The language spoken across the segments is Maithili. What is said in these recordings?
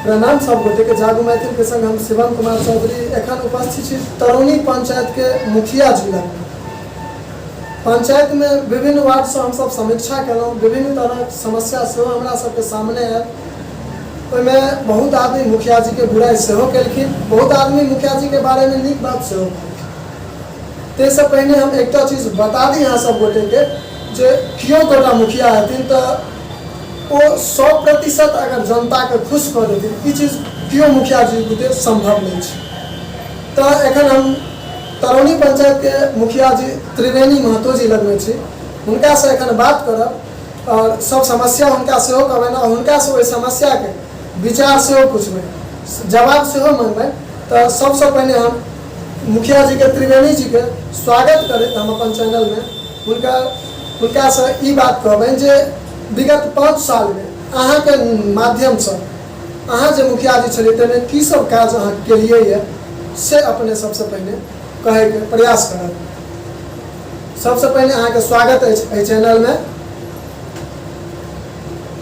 प्रणाम सब गोटे के जागू मैथिल के संग हम शिवम कुमार चौधरी एखन उपस्थित छी तरौनी पंचायत के मुखिया जिला में। पंचायत में विभिन्न वार्ड से हम सब समीक्षा कलौं, विभिन्न तरह समस्या से हमरा सबके सामने आयल। ओहिमें बहुत आदमी मुखिया जी के बुराई सेहो केलखिन, बहुत आदमी मुखिया जी के बारे में नीक बात सेहो कहलखिन। ताहिसँ पहिने हम एकटा चीज बता दी अहाँ सब गोटे के जे केओ गोटा मुखिया हेथिन तऽ वो 100% अगर जनता के खुश कर देथिन, ई चीज केओ मुखिया जी बुते संभव नहीं है। तो एखन हम तरौनी पंचायत के मुखिया जी त्रिवेणी महतो जी लग में छी, हुनका से एखन बात करब और सब समस्या हुनका सेहो कहबनि और हुनका से ओहि समस्या के विचार सेहो पूछबनि, जवाब सेहो मांगबनि। तो सबसे पहले हम मुखिया जी के त्रिवेणी जी के स्वागत करैत हम अपन चैनल में हुनका से ई बात कहबनि जे विगत 5 साल में अहाँ के माध्यम से अहाँ जे मुखिया जी छलियै ताहिमे की सब काज अहाँ केलियै है से अपने सबसे पहले कहे के प्रयास करब। सबसे पहले अहाँ के स्वागत है चैनल में।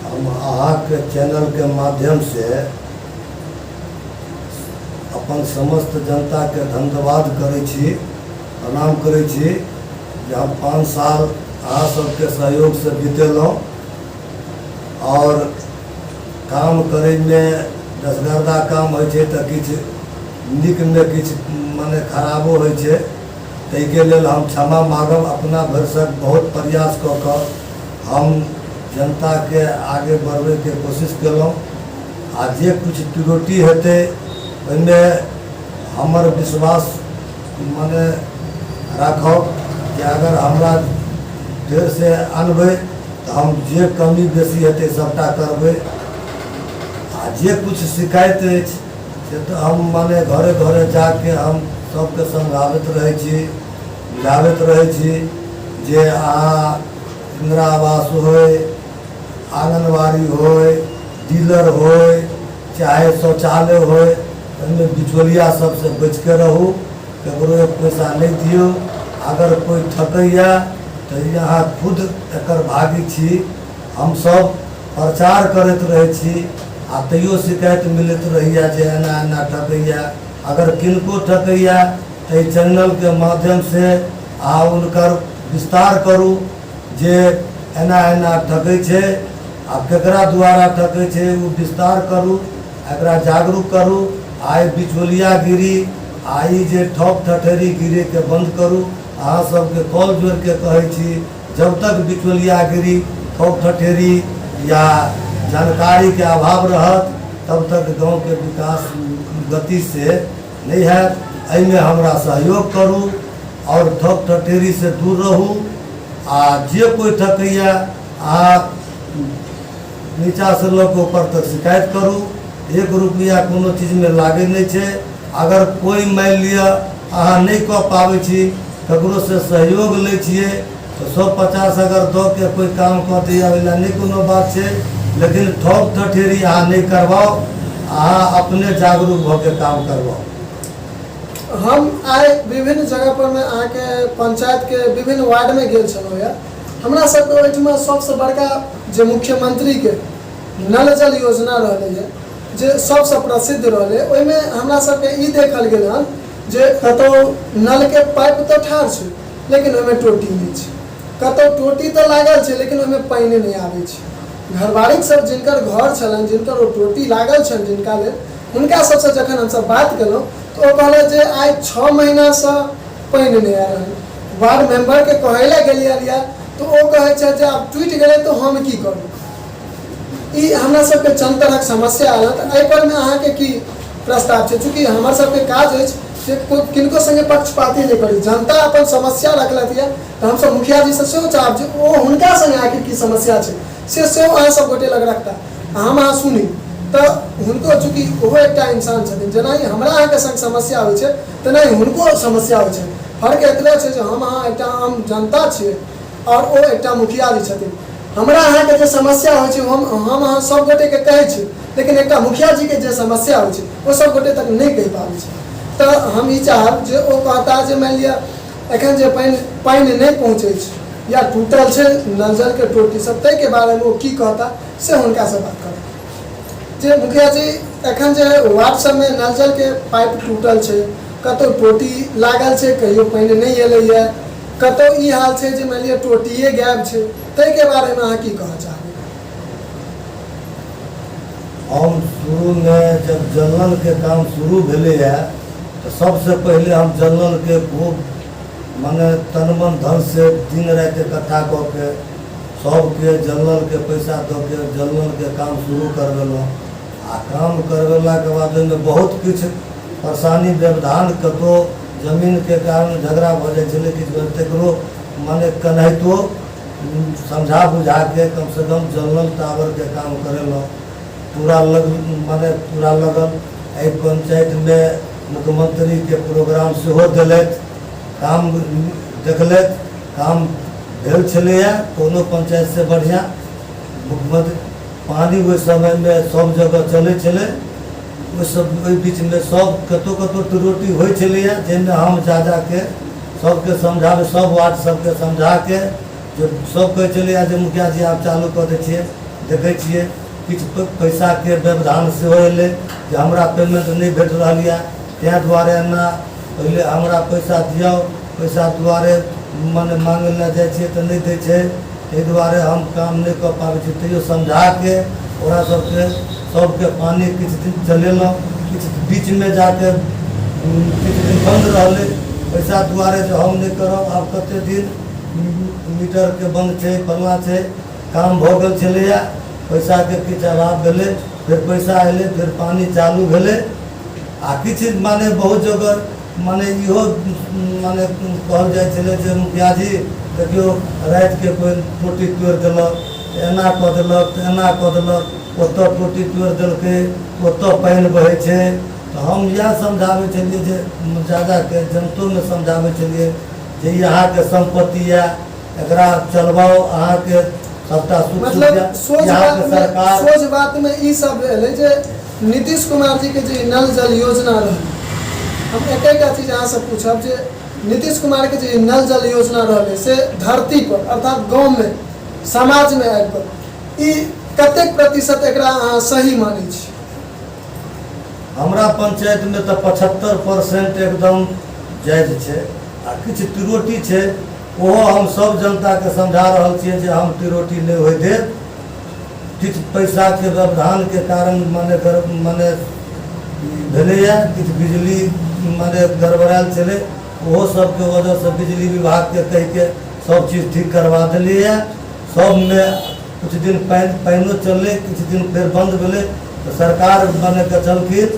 हम अहाँ के चैनल के माध्यम से अपन समस्त जनता के धन्यवाद करै छी, प्रणाम करै छी जे हम 5 साल अहाँ सबके सहयोग से बितेलहुँ और काम करे में दसगर्दा काम हो किछु नीक में किछु माने खराबो हो, ताहिके लेल हम क्षमा मांगब। अपना भरसक बहुत प्रयास कऽ हम जनता के आगे बढ़बे के कोशिश केलहुँ आ जे कुछ त्रुटि हेतै ओहिमें हमर विश्वास माने राखब कि अगर हमरा देर से अनबै तो हम जे कमी बेसी हेतै सबटा करबै। आ जे कुछ शिकायत अछि से तो हम माने घरे घरे जाके हम सबके समझाबैत रहै छी, बुझाबैत रहै छी जे अहाँ इंदिरा आवास होय, आंगनबाड़ी होय, डीलर होय, चाहे शौचालय होय, ओहिमे बिचौलिया सबसे बचि के रहू, ककरो पैसा नहीं दियौ। अगर कोई ठकैया तो यहाँ खुद एकर भागी छी, हम सब प्रचार करते रहे छी आ तैयो शिकायत मिलत रहिया जे एना एना ठकैया। अगर किनको ठकैया तो चैनल के माध्यम से आ उनकर विस्तार करू जे एना एना ठकै छै, आ केकरा द्वारा ठकै छै वो विस्तार करू, एकरा जागरूक करू। आइ बिचौलिया गिरी आई जे ठक ठठेरी गिरे के बंद करू। अहाँ सबके कॉल जोड़ के कहै छी, जब तक बिचौलियागिरी, ठोक ठठेरी या जानकारी के अभाव रहत तब तक गांव के विकास गति से नहीं है। एहिमे हमरा सहयोग करू और ठोक ठठेरी से दूर रहू। आ जे कोई ठकैया अहाँ नीचा से लऽ के ऊपर तक शिकायत करू, 1 रुपया कोनो चीज में लागे नहीं छै। अगर कोई मान लिया अहाँ नहीं कऽ पाबै छी, ककरो से सहयोग ले छिए तो 150 अगर दऽ के कोई काम कऽ दिया वाला नहीं कोनो बात है, लेकिन ठोक ठठेरी अहाँ नहीं करवाओ, अहाँ अपने जागरूक भऽ के काम करवाओ। हम आए विभिन्न जगह पर में अहाँ के पंचायत के विभिन्न वार्ड में गेल छलहुँ है। हमरा सबके ओहिठमा सबसे बड़का जे मुख्यमंत्री के नल जल योजना रहलै है जे सबसे प्रसिद्ध रहलै, ओहिमे हमरा सबके ई देखल गेल हन जे कतौ नल के पाइप तो ठाढ़ छै लेकिन ओहिमे टोटी नहीं छै, कतौ टोटी तो लागल छै लेकिन ओहिमे पानि नहीं आबै छै। घरवाड़ी सब जिनकर घर छलन, जिनकर ओ टोटी लागल छन जिनका लेल, हुनका सबसे जखन हमसब बात केलहुँ तो ओ कहले जे आइ 6 महीना से पानि नहीं आ रहल। वार्ड मेंबर के कहैले गेलियै तो ओ कहै छै जे आब टूटि गेलै तो हम की करू। ई हमरा सबके चंद तरहक समस्या आयल। तऽ एहि पर में अहाँ के की प्रस्ताव छै? चूँकि हमर सबके काज अछि से किनको संगे पक्षपाती नहीं करी, जनता अपन समस्या रखलत है तो हम सब मुखिया जी से सेहो चाहब जे ओ हुनका संगे आखिर की समस्या छै से सेहो अहाँ सब गोटे लग रखता, हम अहाँ सुनी तो हुनको, चूँकि ओहो एकटा इंसान छथिन, जेनाहि हमरा अहाँ के संग समस्या होइ छै तेनाहि हुनको समस्या होइ छै। फर्क एतबे छै जे हम अहाँ एकटा आम जनता छियै और ओ एकटा मुखिया जी छथिन। हमरा अहाँ के जे समस्या होइ छै हम अहाँ सब गोटे के कहै छी, लेकिन एकटा मुखिया जी के जे समस्या होइ छै वो सब गोटे तक नहीं कहि पाबै छै। तो हम ई चाहब जे ओ कहता जे मान लिया एखन जे पानि नहीं पहुँचे या टूटल छै नल जल के टोटी सब, ताहि के बारे में वो की कहता से हुनका से बात करब। जे मुखिया जी एखन जे वार्ड सब में नल जल के पाइप टूटल छै, कतौ टोटी लागल छै, कहियो पानि नहीं एलैया, कतौ ई हाल छै जे मान लिअ टोटिए गायब छै, ताहि के बारे में अहाँ की कहऽ चाहबै? हम शुरू में जब जल नल के काम शुरू भेले है तो सबसे पहले हम जल नल के खूब माने तन मन धन से दिन रात इकट्ठा कऽ के सबके जल नल के पैसा दऽ के जल नल के काम शुरू करवेलहुँ। आ काम करवेला के बाद ओहिमे बहुत किछु परेशानी व्यवधान, कतौ जमीन के कारण झगड़ा भऽ जाइ छलै, किछु भेल तकरो माने केनाहितो समझा बुझा के कम से कम जल नल टावर के काम करेलहुँ। पूरा लगन एहि पंचायत में मुख्यमंत्री के प्रोग्राम सेहो देलथि, काम देखलथि, काम भेल छलैया कोनो पंचायत से बढ़िया। मुख्यमंत्री पानी ओहि समय में सब जगह चलै छलै, ओहि बीच में सब कतौ कतौ त्रुटि होइ छलैया, जाहिमे हम जा के सबके समझाबे, सब वार्ड सबके समझा के जो सब कहै छलैया जे मुखिया जी आप चालू कऽ दै छियै, देखै छियै किछु पैसा के व्यवधान सेहो एलै जे हमरा पेमेंट नहीं भेट रहल यऽ, तैं दुआरे एना पहले हमरा पैसा दियौ, पैसा दुआरे माने मांगे ला जाइ छियै तऽ नहीं दै छै, ताहि दुआरे हम काम नहीं कऽ पाबै छी। तैयो समझा के ओकरा सबके पानी किछु दिन चलेलहुँ, किछु बीच में जाके किछु दिन बंद रहलै पैसा दुआरे जो हम नहीं करब, आब कते दिन मीटर के बंद छै, फलना छै, काम भऽ गेल छलैया, पैसा के किछु अभाव भेलै, फिर पैसा एलै, फिर पानी चालू भेलै। आ किछु माने बहुत जगह माने इहो माने कहल जाइ छलै जे मुखिया जी देखियो राति के कोई टोटी तोड़ि देलक, एना कऽ देलक, एना कऽ देलक, ओतऽ टोटी तोड़ि देलकै, ओतऽ पानि बहै छै। तऽ हम इएह समझाबै छलियै जे जाके जनतो में समझाबै छलियै जे ई अहाँके संपत्ति यऽ, एकरा चलबाओ, अहाँके सबटा मतलब सोच बात में ई सब एलै जे नीतीश कुमार जी के जे नल जल योजना रहल, हम एकटा चीज अहाँ से पूछब जे नीतीश कुमार के जे नल जल योजना रहलै से धरती पर अर्थात गांव में समाज में आबि कऽ ई कतेक प्रतिशत एकरा अहाँ सही मानै छी? हमरा पंचायत में तो 75% एकदम जायज छै, आ किछु त्रुटि छै, ओहो हम सब जनता के समझा रहल छियै जे हम त्रुटि नहीं होय देब। किछु पैसा के व्यवधान के कारण माने भेलैया, किछु बिजली माने गड़बड़ायल छलै, ओहो सबके वजह से बिजली विभाग के कहि के सब चीज ठीक करवा देलियै। सब में कुछ दिन पानिओ चललै, किछु दिन फिर बंद भेलै, तो सरकार बने के चलखिन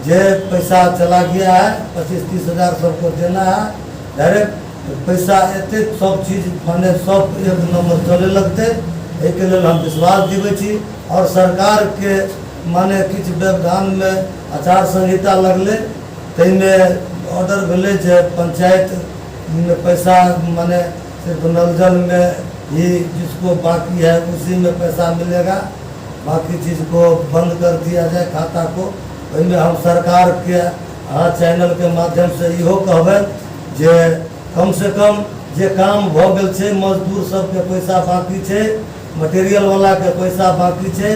जे पैसा चला गया है, 25-30 हज़ार सबको देना है डायरेक्ट, तो पैसा एते सब चीज माने सब एक नंबर चले लगते। एहि के लेल हम विश्वास दिबै छी। और सरकार के माने किछु व्यवधान में आचार संहिता लगलै, ताहिमे ऑर्डर भेलै जे पंचायत में पैसा माने सिर्फ नल जल में ही जिसको बाकी है उसी में पैसा मिलेगा, बाकी चीज़ को बंद कर दिया जाए खाता को। ओहिमे हम सरकार के अहाँ चैनल के माध्यम से इहो कहबनि जे कम से कम जे काम भऽ गेल छै, मजदूर सबके पैसा बाकी छै, मटेरियल वाला के पैसा बाकी छै,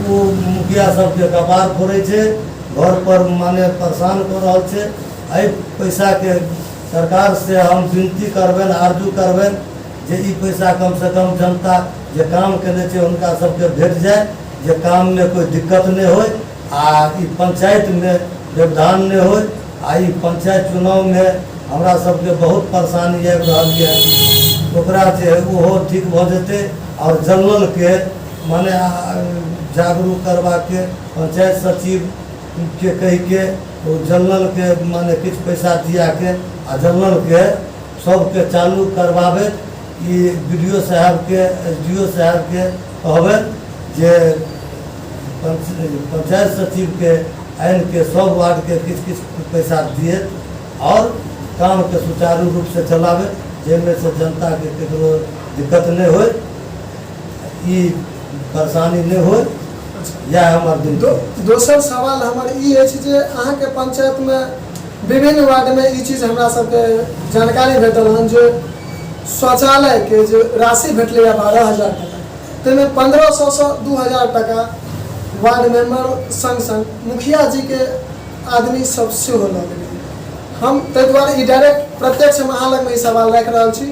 वो मुखिया सबके कपार फोड़ै छै, घर पर माने परेशान कऽ रहल छै। एहि पैसा के सरकार से हम विनती करबनि, आरजू करबनि जे ई पैसा कम से कम जनता जे काम केने छै हुनका सबके भेट जाए, जे काम में कोई दिक्कत नहीं होय, आ ई पंचायत में व्यवधान नहीं होय। आ ई पंचायत चुनाव में हमरा सबके बहुत परेशानी आबि रहल यऽ, ओकरा जे ओहो ठीक भऽ जेतै। और जल नल के माने जागरूक करवा के पंचायत सचिव के कहि के जल नल के माने किछु पैसा दिया के आ जल नल के सबके चालू करवावे। ई बीडीओ साहब के एसडीओ साहब के कहबे जे पंचायत सचिव के आन के सब वार्ड के किछु पैसा दिए और काम के सुचारू रूप से चलावे, जेमे से जनता के ककरो दिक्कत नहीं हो, परेशानी नहीं हो। यह हमार दिन। दोसर सवाल हमार ई अछि जे अहाँ के पंचायत में विभिन्न वार्ड में ई चीज हमरा सबके जानकारी भेटल हन जे शौचालय के जो राशि भेटलै 12,000 टका, ताहिमे 1500 से 2,000 टका वार्ड मेंबर संग संग मुखिया जी के आदमी सब सेहो लऽ गेलै। हम ताहि दुआरे ई डायरेक्ट प्रत्यक्ष हम अहाँ लगमे ई सवाल राखि रहल छी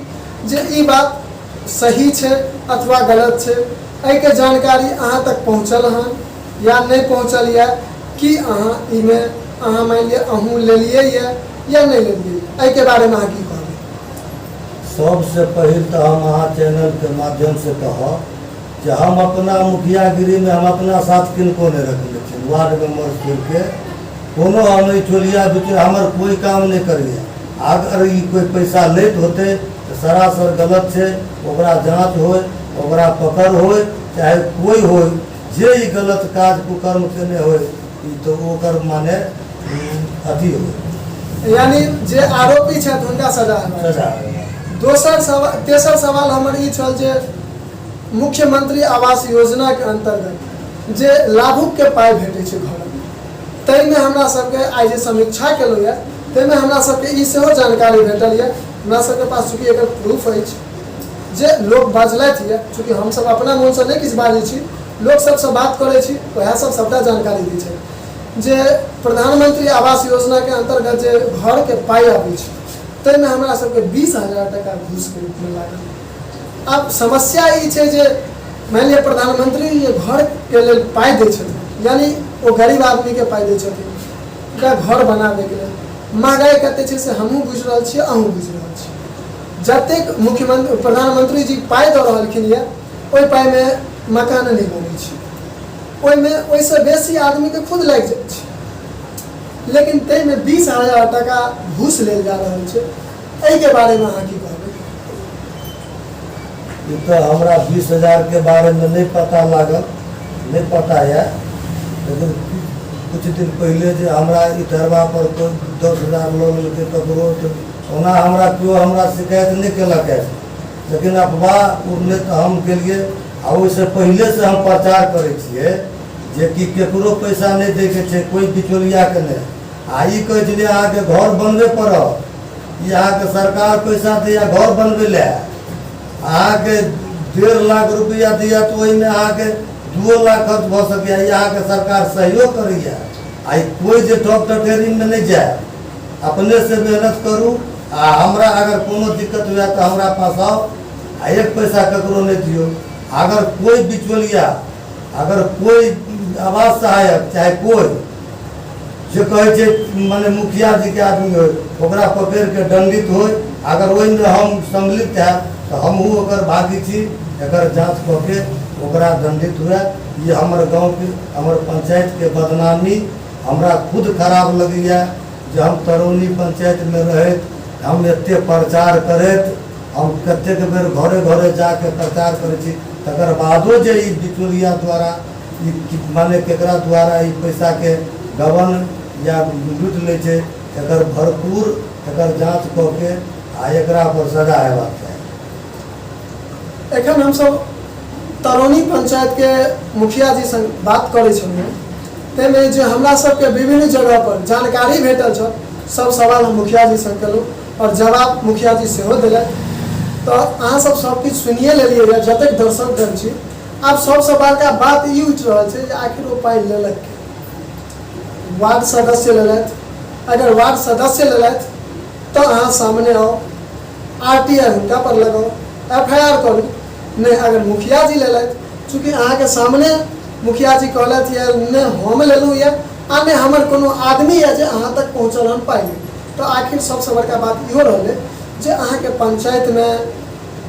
जे ई बात सही छै अथवा गलत छै, एहिके जानकारी अहाँ तक पहुँचल हन या नहीं पहुँचल यऽ, कि अहाँ इमे अहाँ मानि लिअ अहूँ लेलिए या नहीं लेलिए, एहिके बारे में अहाँ की कहबै? सबसे पहिल तो हम अहाँ चैनल के माध्यम से कहब कि हम अपना मुखियागिरी में हम अपना साथ किनको नहीं रखले छी। वार्ड मेंबर के कोनो हम चोलिया बिचर हमर कोई काम नहीं करिए। अगर ई कोई पैसा लेत होते तो सरासर गलत है, ओकरा जांच होय, ओकरा पकड़ होय, चाहे कोई होय जे ई गलत काज कुकर्म केने होय तो ओकर माने अथी होय, यानी जे आरोपी छथि हुनका सजा हेबाक सजा। दोसर सवाल, तेसर सवाल हमर ई छल जे मुख्यमंत्री आवास योजना के अंतर्गत जे लाभुक के पाइ भेटै छै घर में, ताहिमे हमरा सबके आइ जे समीक्षा केलहुँ यऽ ताहिमे हमरा सबके ई सेहो जानकारी भेटल यऽ। हमरा सबके पास चूँकि एकर प्रूफ अछि जे लोक बाजलथि यऽ, चूँकि हमसब अपना मोनसँ नहीं किछु बाजै छी, लोक सबसँ बात करै छी, वएह सब सबटा जानकारी दै छै जे प्रधानमंत्री आवास योजना के अंतर्गत जे घर के पाइ आबै छै ताहिमे हमरा सबके 20,000 टका घूस के रूप में लागल। आब समस्या ई छै जे मानि लिअ प्रधानमंत्री जे घर के लेल पाइ दै छथिन, यानी ओ गरीब आदमी के पाइ दै छथिन ओकरा घर बनाबे के लेल, महगाई कते छै से हमहूँ बुझि रहल छियै, अहूँ बुझि रहल छियै। जतेक मुख्यमंत्री प्रधानमंत्री जी पाइ दऽ रहलखिन यऽ ओहि पाइ में मकान नहीं बनै छै, ओहिमे ओहिसँ बेसी आदमी के खुद लागि जाइ छै, लेकिन ताहिमे 20,000 टका घूस लेल जा रहल छै। एहिके बारे में अहाँ की कहबै? ये तो हमरा 20,000 के बारे में नहीं पता लागल, नहीं पता है, लेकिन कुछ दिन पहले जे हमरा इटरवा पर कोई 10,000 लो लेके ककरो ओना हमरा क्यों हमरा शिकायत नहीं केलक है, लेकिन अफवाह उड़ने तो हम केलिए। आ ओहिसँ पहले से हम प्रचार करै छियै जे कि केकरो पैसा नहीं दै के छै, कोई बिचौलिया के नहीं। आ ई कहै छै जे अहाँके घर बनबे पड़त, ई अहाँके सरकार पैसा दैया घर बनबे ले, अहाँके 1.5 लाख रुपया दिया तो ओहिमे अहाँके 2 लाख खर्च भऽ सकैया, ई अहाँके सरकार सहयोग करैया। आ कोई जे डॉक्टर ट्रेनिंग में नहीं जाए, अपने से मेहनत करू। आ हमरा अगर कोनो दिक्कत हुआ तो हमरा पास आओ, आ 1 पैसा ककरो नहीं दियो। अगर कोई बिचौलिया, अगर कोई आवास सहायक चाहे कोई जो कहे माने मुखिया जी के आदमी हो ओकरा पकड़ के दंडित हो, अगर ओहिमे हम सम्मिलित है तो हमहूँ ओकर भागी छी, एकर जांच करके ओकरा दंडित हुए। ये हमर गांव के हमर पंचायत के बदनामी हमरा खुद खराब लगैया जे हम तरौनी पंचायत में रहैत हम एते प्रचार करैत हम कतेक बेर घरे घरे जाके प्रचार करै छी, तकर बादो जे ई बिचौलिया द्वारा ई माने केकरा द्वारा ई पैसा के गबन या लूट ले छै, एकर भरपूर एकर जांच कऽ के आ एकरा पर सजा हेबाक चाही। एखन हमसब तरौनी पंचायत के मुखिया जी संग बात करै छलियै, ताहिमे जे हमरा सबके विभिन्न जगह पर जानकारी भेटल छल, सब सवाल हम मुखिया जी संग केलहुँ और जवाब मुखिया जी सेहो देलथि। तो अहाँ सब किछु सुनिए लेलियै यऽ, जतेक दर्शक गण छी। आब सबसँ बड़का बात ई उठि रहल छै जे आखिर ओ पाइ लेलक के? वार्ड सदस्य लेलथि, अगर वार्ड सदस्य लेलथि तो अहाँ सामने आओ, RTI हुनका पर लगाओ, FIR करू। नहीं अगर मुखिया जी लेलथि, चूँकि अहाँके सामने मुखिया जी कहलथि या नहीं हम लेलहुँ या आ नहीं हमर कोनो आदमी है जे अहाँ तक पहुँचल हम पाइ, तो आखिर सबसँ बड़का बात इहो रहलै जे अहाँके पंचायत में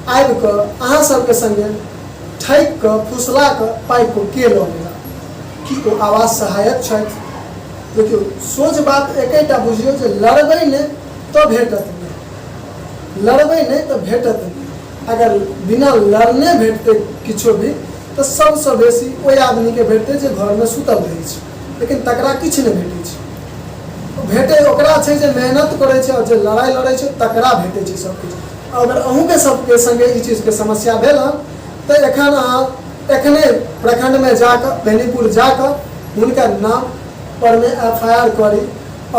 आबि कऽ अहाँ सबके संगे ठकि कऽ फुसला कऽ पाइ को के लऽ लेला, कि ओ आवास सहायक छथि? देखियौ सोच बात एकेटा बुझियौ जे लड़बै नहि तो भेटत नहीं, लड़बै नहीं तो भेटत नहीं। अगर बिना लड़ने भेटते किछो भी तो सबसँ बेसी ओहि आदमी के भेटतै जे घर में सुतल रहै छै, लेकिन तकरा किछु नहीं भेटै छै। भेटे ओकरा छै जे मेहनत करै छै और जे लड़ाई लड़ै छै तकरा भेटै छै सब किछु। अगर अहूँके सबके संगे ई चीजके समस्या भेल हन तो एखन अहाँ एखने प्रखंड में जाकर बेनीपुर जाकर हुनका नाम पर में FIR करी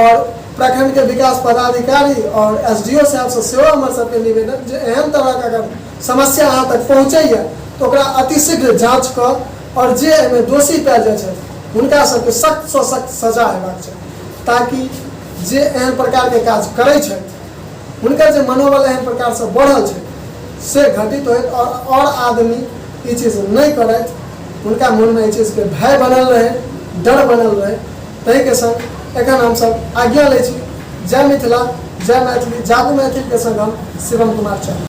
और प्रखंड के विकास पदाधिकारी और SDO साहब से सेहो हमर सबके निवेदन जे एहन तरह के अगर समस्या अहाँ तक पहुँचैया तो ओकरा अतिशीघ्र जाँच कर और जे एहिमे दोषी पायल जाइ छै हुनका सबके सख्त सँ सख्त सजा हेबाक चाही, ताकि जे एहन प्रकार के काज करै छथि हुनकर जे मनोबल एहन प्रकार से बढ़ल छै से घटित होइत और आदमी ई चीज नहीं करथि, उनका मन में ई चीज के भय बनल रहे, डर बनल रहे। तही के संग एखन हम सब आज्ञा लै छी। जय मिथिला, जय मैथिली, जादू मैथिल के संग हम शिवम कुमार चाही।